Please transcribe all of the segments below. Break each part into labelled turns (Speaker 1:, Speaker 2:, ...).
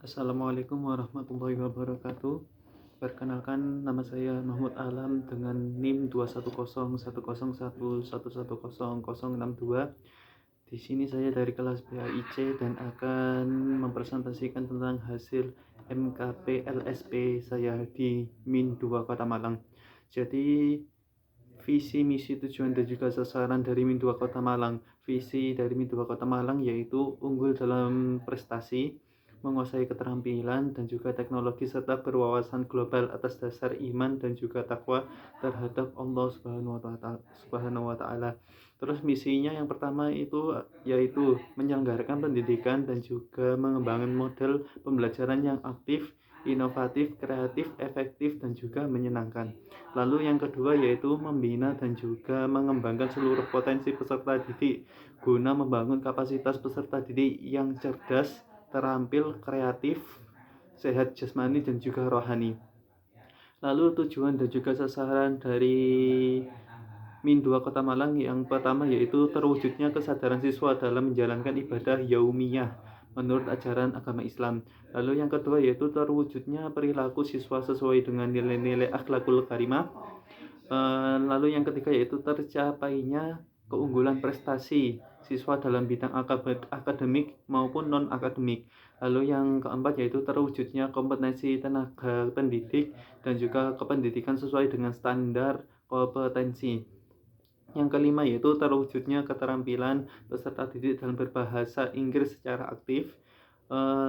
Speaker 1: Assalamualaikum warahmatullahi wabarakatuh. Perkenalkan, nama saya Mahmud Alam dengan NIM 2101011111062. Di sini saya dari kelas BAIC dan akan mempresentasikan tentang hasil MKP LSP saya di Min 2 Kota Malang. Jadi visi, misi, tujuan, dan juga sasaran dari Min 2 Kota Malang. Visi dari Min 2 Kota Malang yaitu unggul dalam prestasi, menguasai keterampilan dan juga teknologi, serta berwawasan global atas dasar iman dan juga takwa terhadap Allah Subhanahu wa Ta'ala. Terus misinya yang pertama itu yaitu menyelenggarakan pendidikan dan juga mengembangkan model pembelajaran yang aktif, inovatif, kreatif, efektif, dan juga menyenangkan. Lalu yang kedua yaitu membina dan juga mengembangkan seluruh potensi peserta didik guna membangun kapasitas peserta didik yang cerdas, terampil, kreatif, sehat jasmani dan juga rohani. Lalu tujuan dan juga sasaran dari Min 2 Kota Malang yang pertama yaitu terwujudnya kesadaran siswa dalam menjalankan ibadah yaumiyah menurut ajaran agama Islam. Lalu yang kedua yaitu terwujudnya perilaku siswa sesuai dengan nilai-nilai akhlakul karimah. Lalu yang ketiga yaitu tercapainya keunggulan prestasi siswa dalam bidang akademik maupun non-akademik. Lalu yang keempat yaitu terwujudnya kompetensi tenaga pendidik dan juga kependidikan sesuai dengan standar kompetensi. Yang kelima yaitu terwujudnya keterampilan peserta didik dalam berbahasa Inggris secara aktif.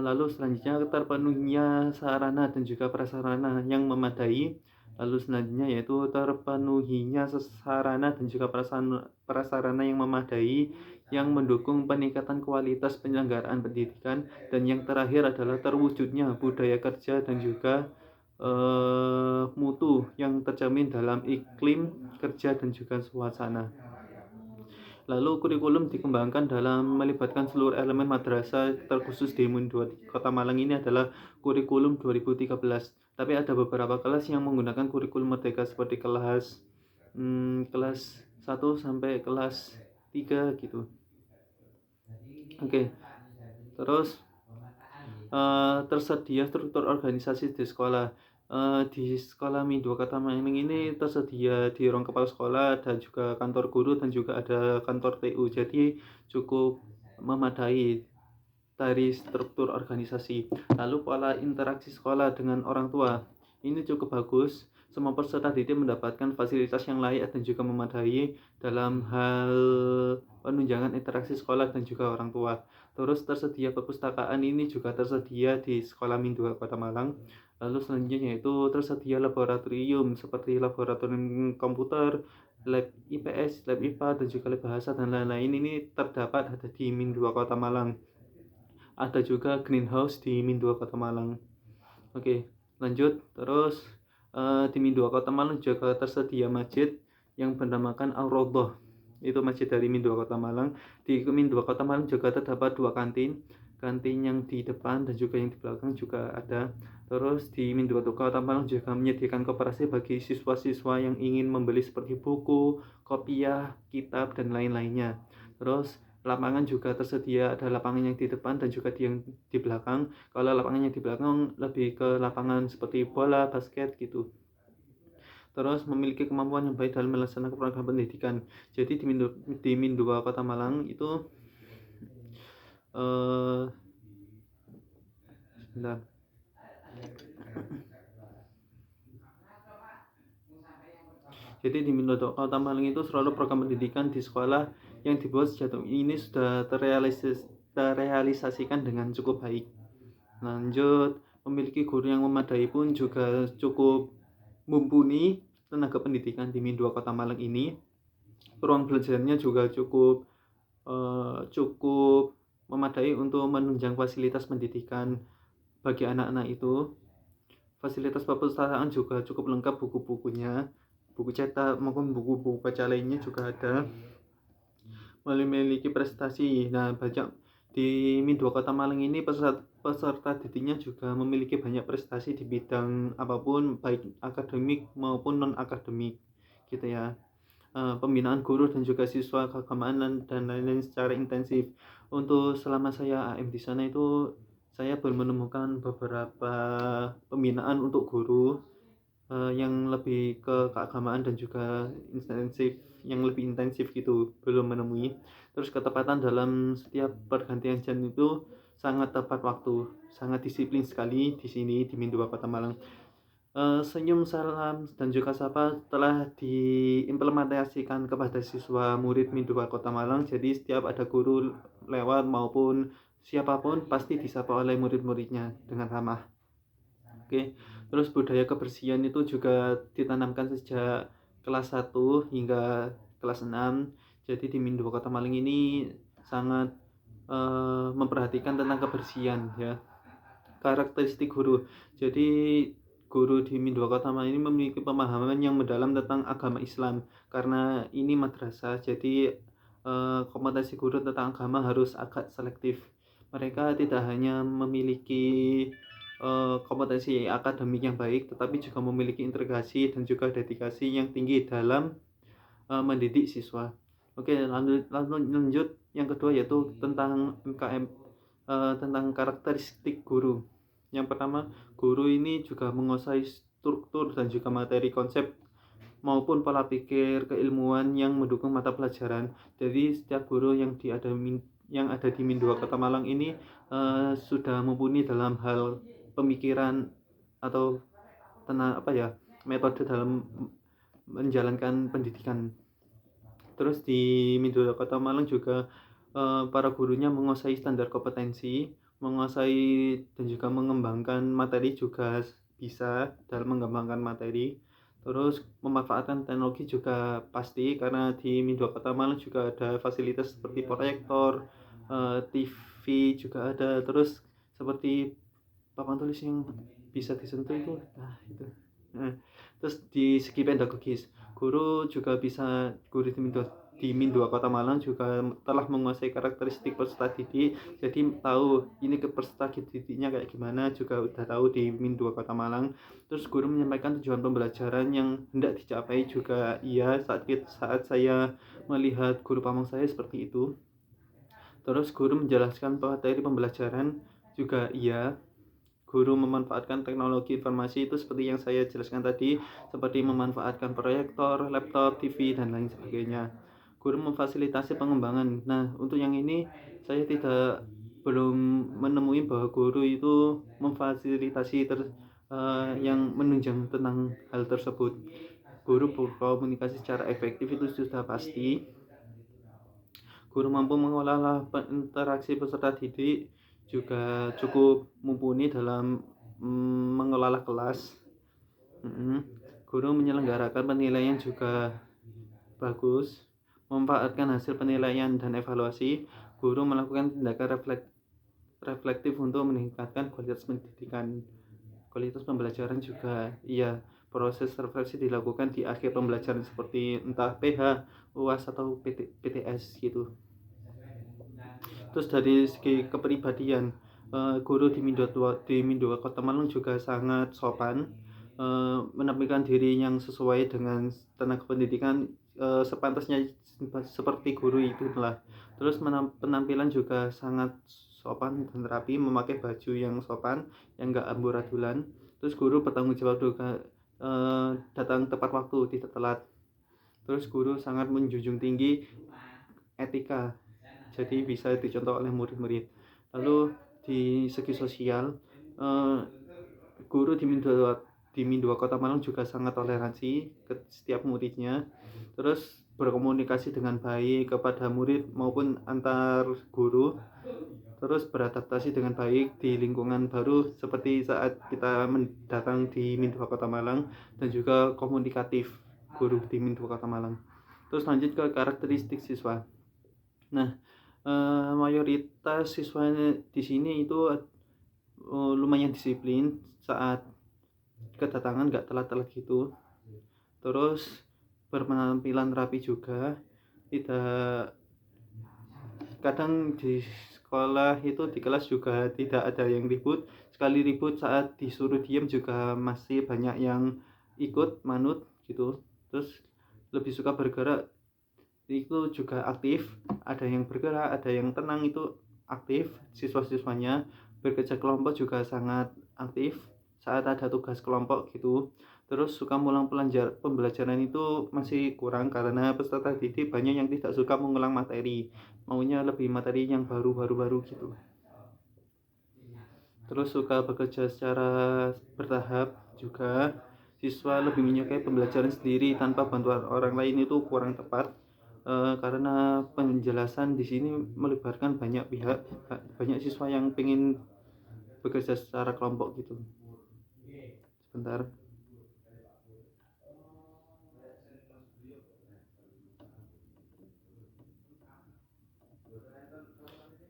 Speaker 1: Lalu selanjutnya terpenuhinya sarana dan juga prasarana yang memadai. Lalu selanjutnya yaitu terpenuhinya sarana dan juga prasarana yang memadai yang mendukung peningkatan kualitas penyelenggaraan pendidikan. Dan yang terakhir adalah terwujudnya budaya kerja dan juga mutu yang terjamin dalam iklim kerja dan juga suasana. Lalu kurikulum dikembangkan dalam melibatkan seluruh elemen madrasah, terkhusus di Min 2 Kota Malang ini adalah kurikulum 2013. Tapi ada beberapa kelas yang menggunakan kurikulum merdeka seperti kelas 1 sampai kelas 3 gitu. Oke. Terus tersedia struktur organisasi di sekolah. Di sekolah Min 2 Kota Malang ini tersedia di ruang kepala sekolah dan juga kantor guru dan juga ada kantor TU. Jadi cukup memadai dari struktur organisasi. Lalu pola interaksi sekolah dengan orang tua ini cukup bagus. Semua peserta didik mendapatkan fasilitas yang layak dan juga memadai dalam hal penunjangan interaksi sekolah dan juga orang tua. Terus tersedia perpustakaan ini juga tersedia di Sekolah Min 2 Kota Malang. Lalu selanjutnya yaitu tersedia laboratorium seperti laboratorium komputer, lab IPS, lab IPA, dan juga lab bahasa dan lain-lain. Ini terdapat ada di Min 2 Kota Malang. Ada juga greenhouse di Min 2 Kota Malang. Oke, lanjut. Terus di Min 2 Kota Malang juga tersedia masjid yang bernamakan Al-Raudhah. Itu masjid dari Min 2 Kota Malang. Di Min 2 Kota Malang juga terdapat 2 kantin. Kantin yang di depan dan juga yang di belakang juga ada. Terus di Min 2 Kota Malang juga menyediakan koperasi bagi siswa-siswa yang ingin membeli seperti buku, kopiah, kitab, dan lain-lainnya. Terus lapangan juga tersedia, ada lapangan yang di depan dan juga yang di belakang. Kalau lapangan yang di belakang lebih ke lapangan seperti bola, basket gitu. Terus memiliki kemampuan yang baik dalam melaksanakan program pendidikan. Jadi di Min 2 Kota Malang itu sebentar. Jadi di Min 2 Kota Malang itu selalu program pendidikan di sekolah yang dibuat sejauh ini sudah terrealisasikan dengan cukup baik. Lanjut, memiliki guru yang memadai pun juga cukup mumpuni tenaga pendidikan di Min 2 Kota Malang ini. Ruang belajarnya juga cukup memadai untuk menunjang fasilitas pendidikan bagi anak-anak itu. Fasilitas perpustakaan juga cukup lengkap, buku-bukunya, buku cetak maupun buku-buku baca lainnya juga ada. Memiliki prestasi. Nah, banyak di Min 2 Kota Malang ini peserta didiknya juga memiliki banyak prestasi di bidang apapun, baik akademik maupun non akademik gitu ya. Pembinaan guru dan juga siswa keagamaan dan lain-lain secara intensif. Untuk selama saya AM di sana itu saya belum menemukan beberapa pembinaan untuk guru yang lebih ke keagamaan dan juga yang lebih intensif gitu, belum menemui. Terus ketepatan dalam setiap pergantian jam itu sangat tepat waktu, sangat disiplin sekali di sini di Min 2 Kota Malang. Senyum, salam, dan juga sapa telah diimplementasikan kepada siswa murid Min 2 Kota Malang. Jadi setiap ada guru lewat maupun siapapun pasti disapa oleh murid-muridnya dengan ramah. Oke. Terus budaya kebersihan itu juga ditanamkan sejak kelas 1 hingga kelas 6. Jadi di Min 2 Kota Malang ini sangat memperhatikan tentang kebersihan ya. Karakteristik guru. Jadi guru di Min 2 Kota Malang ini memiliki pemahaman yang mendalam tentang agama Islam karena ini madrasah. Jadi kompetensi guru tentang agama harus agak selektif. Mereka tidak hanya memiliki kompetensi akademik yang baik, tetapi juga memiliki integrasi dan juga dedikasi yang tinggi dalam mendidik siswa. Oke, lanjut yang kedua yaitu tentang MKM, tentang karakteristik guru. Yang pertama, guru ini juga menguasai struktur dan juga materi konsep maupun pola pikir keilmuan yang mendukung mata pelajaran. Jadi setiap guru yang ada di Min 2 Kota Malang ini sudah mumpuni dalam hal pemikiran atau metode dalam menjalankan pendidikan. Terus di Min 2 Kota Malang juga para gurunya menguasai standar kompetensi, menguasai dan juga mengembangkan materi juga bisa dalam mengembangkan materi. Terus memanfaatkan teknologi juga pasti karena di Min 2 Kota Malang juga ada fasilitas seperti proyektor, TV juga ada, terus seperti papan tulis yang bisa disentuh itu. Terus di segi pedagogis, guru di Min 2 Kota Malang juga telah menguasai karakteristik peserta didik. Jadi tahu ini ke peserta didiknya kayak gimana, juga udah tahu di Min 2 Kota Malang. Terus guru menyampaikan tujuan pembelajaran yang hendak dicapai juga iya, saat saya melihat guru pamong saya seperti itu. Terus guru menjelaskan materi pembelajaran juga iya. Guru memanfaatkan teknologi informasi itu seperti yang saya jelaskan tadi, seperti memanfaatkan proyektor, laptop, TV, dan lain sebagainya. Guru memfasilitasi pengembangan. Nah, untuk yang ini saya belum menemui bahwa guru itu memfasilitasi yang menunjang tentang hal tersebut. Guru berkomunikasi secara efektif itu sudah pasti. Guru mampu mengolah interaksi peserta didik juga cukup mumpuni dalam mengelola kelas. Guru menyelenggarakan penilaian juga bagus, memanfaatkan hasil penilaian dan evaluasi. Guru melakukan tindakan reflektif untuk meningkatkan kualitas pendidikan. Kualitas pembelajaran juga iya, proses refleksi dilakukan di akhir pembelajaran seperti entah PH, UAS atau PTS gitu. Terus dari segi kepribadian, guru di Min 2 Kota Malang juga sangat sopan, menampilkan diri yang sesuai dengan tenaga pendidikan, sepantasnya seperti guru itulah. Terus penampilan juga sangat sopan dan rapi, memakai baju yang sopan, yang enggak amburadulan. Terus guru bertanggung jawab juga, datang tepat waktu, tidak telat. Terus guru sangat menjunjung tinggi etika, jadi bisa dicontoh oleh murid-murid. Lalu di segi sosial, guru di Min 2 Kota Malang juga sangat toleransi ke setiap muridnya. Terus berkomunikasi dengan baik kepada murid maupun antar guru. Terus beradaptasi dengan baik di lingkungan baru seperti saat kita mendatang di Min 2 Kota Malang, dan juga komunikatif guru di Min 2 Kota Malang. Terus lanjut ke karakteristik siswa. Nah, mayoritas siswa di sini itu lumayan disiplin saat kedatangan, nggak telat-telat gitu. Terus berpenampilan rapi juga, tidak, kadang di sekolah itu di kelas juga tidak ada yang ribut. Sekali ribut saat disuruh diam juga masih banyak yang ikut manut gitu. Terus lebih suka bergerak itu juga aktif, ada yang bergerak, ada yang tenang itu aktif siswa-siswanya. bekerja kelompok juga sangat aktif saat ada tugas kelompok gitu. Terus suka mengulang pembelajaran itu masih kurang karena peserta didik banyak yang tidak suka mengulang materi, maunya lebih materi yang baru gitu. Terus suka bekerja secara bertahap juga. Siswa lebih menyukai pembelajaran sendiri tanpa bantuan orang lain itu kurang tepat, karena penjelasan di sini melibatkan banyak pihak, banyak siswa yang ingin bekerja secara kelompok gitu. Sebentar.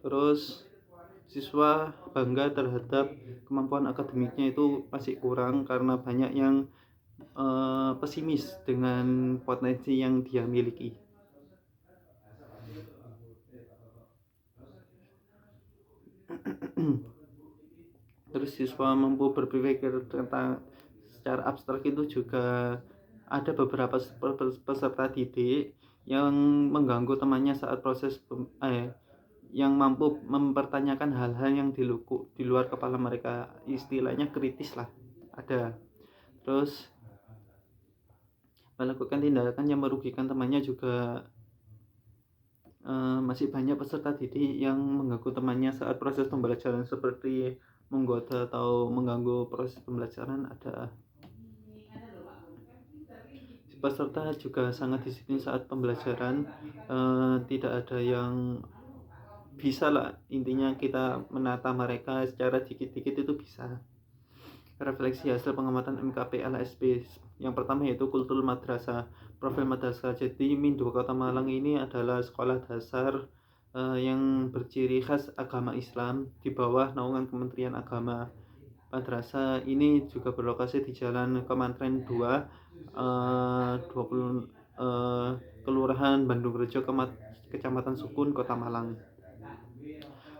Speaker 1: Terus siswa bangga terhadap kemampuan akademiknya itu masih kurang karena banyak yang pesimis dengan potensi yang dia miliki. Terus siswa mampu berpikir tentang secara abstrak itu juga ada beberapa peserta didik yang mengganggu temannya saat proses yang mampu mempertanyakan hal-hal yang di luar kepala mereka, istilahnya kritis lah, ada. Terus melakukan tindakan yang merugikan temannya juga. Masih banyak peserta didik yang mengganggu temannya saat proses pembelajaran seperti menggoda atau mengganggu proses pembelajaran ada. Peserta juga sangat disiplin saat pembelajaran, tidak ada yang bisa lah, intinya kita menata mereka secara dikit-dikit itu bisa. Refleksi hasil pengamatan MKP LSP yang pertama yaitu kultur madrasah, profil madrasah. Jadi Min 2 Kota Malang ini adalah sekolah dasar yang berciri khas agama Islam di bawah naungan Kementerian Agama. Madrasah ini juga berlokasi di Jalan Kemantren 2, 20 Kelurahan Bandung Rejo, Kecamatan Sukun, Kota Malang.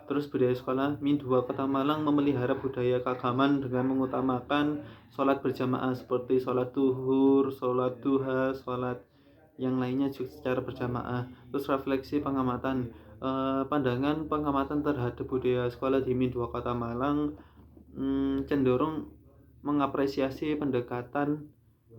Speaker 1: Terus budaya sekolah Min 2 Kota Malang memelihara budaya keagamaan dengan mengutamakan sholat berjamaah seperti sholat duhur, sholat duha, sholat yang lainnya juga secara berjamaah. Terus refleksi pengamatan, pandangan pengamatan terhadap budaya sekolah di Min 2 Kota Malang cenderung mengapresiasi pendekatan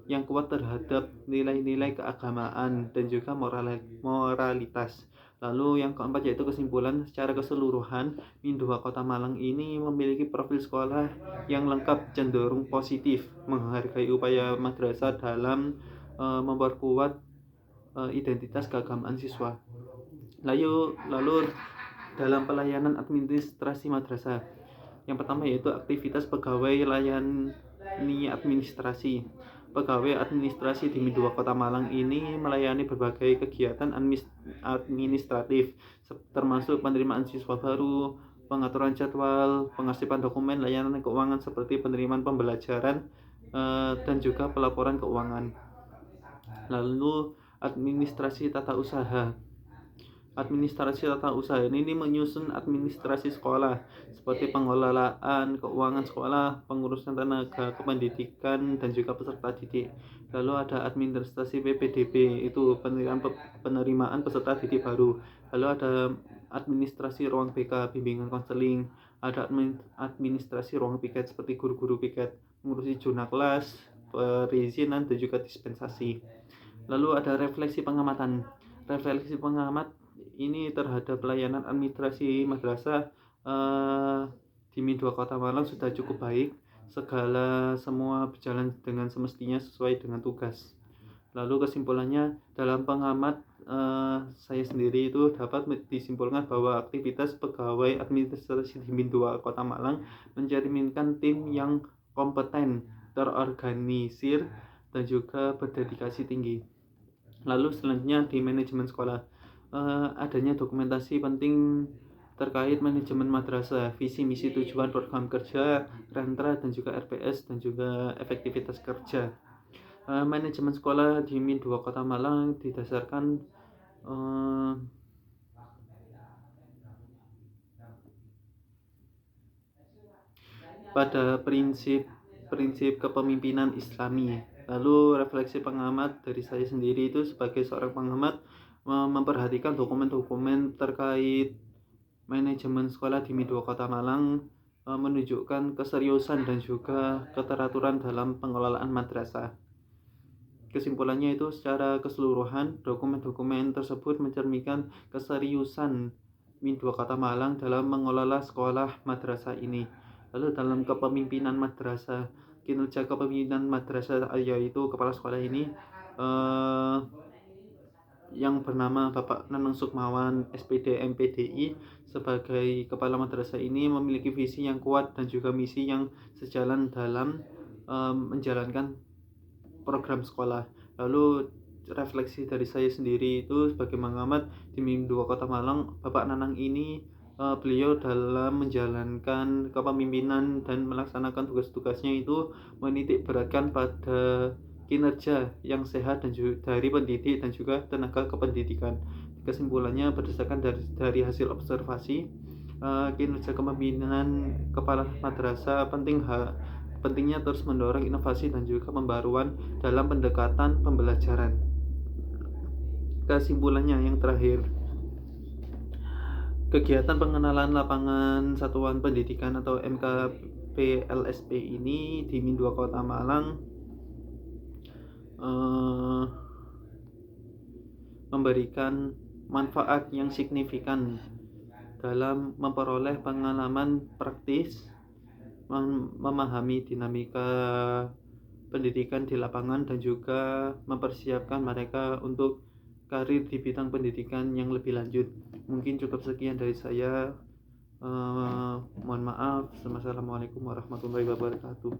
Speaker 1: yang kuat terhadap nilai-nilai keagamaan dan juga moralitas. Lalu yang keempat yaitu kesimpulan, secara keseluruhan Min 2 Kota Malang ini memiliki profil sekolah yang lengkap, cenderung positif, menghargai upaya madrasah dalam memperkuat identitas keagamaan siswa. Lalu dalam pelayanan administrasi madrasah, yang pertama yaitu aktivitas pegawai layani administrasi. Pegawai administrasi di Min 2 Kota Malang ini melayani berbagai kegiatan administratif termasuk penerimaan siswa baru, pengaturan jadwal, pengarsipan dokumen, layanan keuangan seperti penerimaan pembelajaran dan juga pelaporan keuangan. Lalu administrasi tata usaha. Administrasi tata usaha ini menyusun administrasi sekolah seperti pengelolaan keuangan sekolah, pengurusan tenaga kependidikan dan juga peserta didik. Lalu ada administrasi PPDB, itu penerimaan peserta didik baru. Lalu ada administrasi ruang BK, bimbingan konseling. Ada administrasi ruang piket seperti guru-guru piket, mengurusi zona kelas, perizinan dan juga dispensasi. Lalu ada refleksi pengamatan. Refleksi pengamat ini terhadap pelayanan administrasi madrasah di Min 2 Kota Malang sudah cukup baik, semua berjalan dengan semestinya sesuai dengan tugas. Lalu kesimpulannya, dalam pengamat saya sendiri itu dapat disimpulkan bahwa aktivitas pegawai administrasi di Min 2 Kota Malang mencerminkan tim yang kompeten, terorganisir dan juga berdedikasi tinggi. Lalu selanjutnya di manajemen sekolah, adanya dokumentasi penting terkait manajemen madrasah, visi misi tujuan program kerja, rentra dan juga RPS dan juga efektivitas kerja. Manajemen sekolah di Min 2 Kota Malang didasarkan pada prinsip kepemimpinan Islami. Lalu refleksi pengamat dari saya sendiri itu sebagai seorang pengamat memperhatikan dokumen-dokumen terkait manajemen sekolah di Min 2 Kota Malang menunjukkan keseriusan dan juga keteraturan dalam pengelolaan madrasah. Kesimpulannya itu secara keseluruhan, dokumen-dokumen tersebut mencerminkan keseriusan Min 2 Kota Malang dalam mengelola sekolah madrasah ini. Lalu dalam kepemimpinan madrasah, kinerja kepemimpinan madrasah yaitu kepala sekolah ini yang bernama Bapak Nanang Sukmawan SPD MPDI sebagai kepala madrasah ini memiliki visi yang kuat dan juga misi yang sejalan dalam menjalankan program sekolah. Lalu refleksi dari saya sendiri itu sebagai pengamat di MIM 2 Kota Malang, Bapak Nanang ini beliau dalam menjalankan kepemimpinan dan melaksanakan tugas-tugasnya itu menitik beratkan pada kinerja yang sehat dan juga dari pendidik dan juga tenaga kependidikan. Kesimpulannya berdasarkan dari hasil observasi, kinerja kepemimpinan kepala madrasah pentingnya terus mendorong inovasi dan juga pembaruan dalam pendekatan pembelajaran. Kesimpulannya yang terakhir, kegiatan pengenalan lapangan satuan pendidikan atau MKP LSP ini di MIN 2 Kota Malang memberikan manfaat yang signifikan dalam memperoleh pengalaman praktis, memahami dinamika pendidikan di lapangan dan juga mempersiapkan mereka untuk karir di bidang pendidikan yang lebih lanjut. Mungkin cukup sekian dari saya. Mohon maaf. Wassalamualaikum warahmatullahi wabarakatuh.